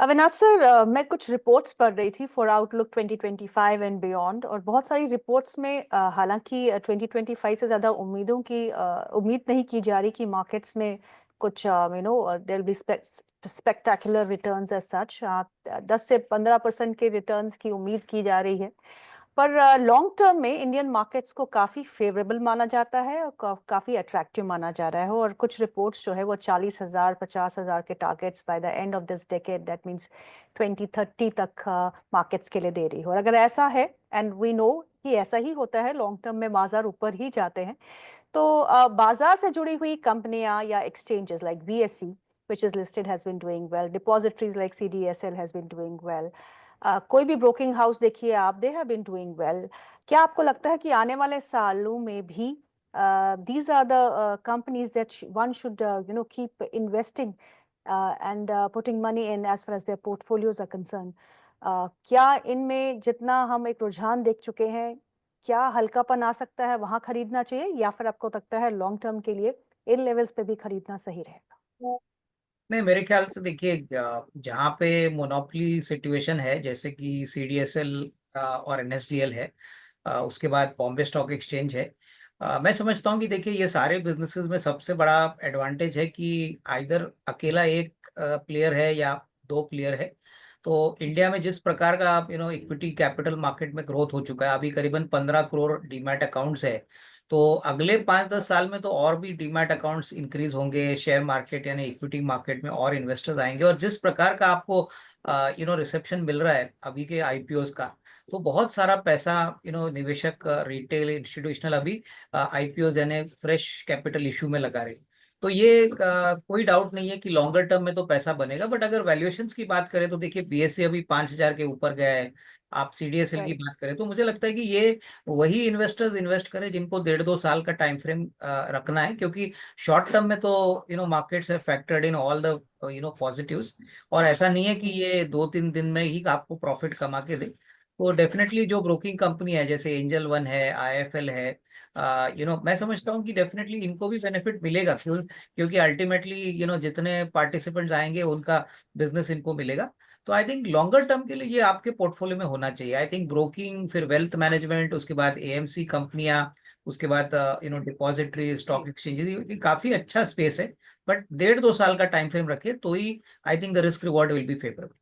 Avinash sir, मैं कुछ reports पढ़ रही थी फॉर आउटलुक 2025 एंड बियॉन्ड, और बहुत सारी रिपोर्ट्स में हालांकि 2025 से ज़्यादा उम्मीद नहीं की जा रही कि मार्केट्स में कुछ there be spectacular returns as such. 10 से 15% के रिटर्न्स की उम्मीद की जा रही है। पर लॉन्ग टर्म में इंडियन मार्केट्स को काफी फेवरेबल माना जाता है और काफी अट्रैक्टिव माना जा रहा है। और कुछ रिपोर्ट्स जो है वो 40,000 50,000 के targets by the end of this decade, that means 2030 तक मार्केट्स के लिए दे रही हो। और अगर ऐसा है, एंड वी नो कि ऐसा ही होता है, लॉन्ग टर्म में बाजार ऊपर ही जाते हैं, तो बाजार से जुड़ी हुई कंपनियां या exchanges like BSE which is listed has been doing well, depositories like CDSL has been doing well, कोई भी ब्रोकिंग हाउस देखिए आप, they have been doing well. क्या आपको लगता है कि आने वाले सालों में भी these are the companies that one should keep investing and putting money in as far as their portfolios are concerned? क्या इनमें जितना हम एक रुझान देख चुके हैं, क्या हल्कापन आ सकता है, वहां खरीदना चाहिए, या फिर आपको लगता है लॉन्ग टर्म के लिए इन लेवल्स पे भी खरीदना सही रहेगा? नहीं, मेरे ख्याल से देखिए, जहाँ पे मोनोपोली सिचुएशन है जैसे कि सीडीएसएल और एनएसडीएल है, उसके बाद बॉम्बे स्टॉक एक्सचेंज है। मैं समझता हूँ कि देखिए ये सारे बिजनेसेस में सबसे बड़ा एडवांटेज है कि आइदर अकेला एक प्लेयर है या दो प्लेयर है। तो इंडिया में जिस प्रकार का आप इक्विटी कैपिटल मार्केट में ग्रोथ हो चुका है, अभी करीबन 15 करोड़ डीमैट अकाउंट्स है। तो अगले 5-10 साल में तो और भी डीमैट अकाउंट्स इंक्रीज होंगे, शेयर मार्केट यानी इक्विटी मार्केट में और इन्वेस्टर्स आएंगे, और जिस प्रकार का आपको रिसेप्शन मिल रहा है अभी के आईपीओस का, तो बहुत सारा पैसा निवेशक, रिटेल इंस्टीट्यूशनल अभी आईपीओस यानी फ्रेश कैपिटल इशू में लगा रहे। तो ये कोई डाउट नहीं है कि लॉन्गर टर्म में तो पैसा बनेगा। बट अगर वैल्यूएशंस की बात करें तो देखिए बीएससी अभी 5,000 के ऊपर गया है। आप सीडीएसएल की राइट। बात करें तो मुझे लगता है कि ये वही इन्वेस्टर्स इन्वेस्ट करें जिनको 1.5-2 साल का टाइम फ्रेम रखना है, क्योंकि शॉर्ट टर्म में तो मार्केट्स है factored in all the positives, और ऐसा नहीं है कि ये 2-3 दिन में ही आपको प्रॉफिट कमा के दे। तो डेफिनेटली जो ब्रोकिंग कंपनी है जैसे एंजल वन है, आईएफएल है, मैं समझता हूँ कि डेफिनेटली इनको भी बेनिफिट मिलेगा, क्योंकि अल्टीमेटली जितने पार्टिसिपेंट्स आएंगे उनका बिजनेस इनको मिलेगा। तो आई थिंक लॉन्गर टर्म के लिए ये आपके पोर्टफोलियो में होना चाहिए। आई थिंक ब्रोकिंग, फिर वेल्थ मैनेजमेंट, उसके बाद एएमसी कंपनियां, उसके बाद डिपॉजिटरी, स्टॉक एक्सचेंजेस, ये काफी अच्छा स्पेस है। बट 1.5-2 साल का टाइम फ्रेम रखिए तो ही I think the risk reward will be favourable.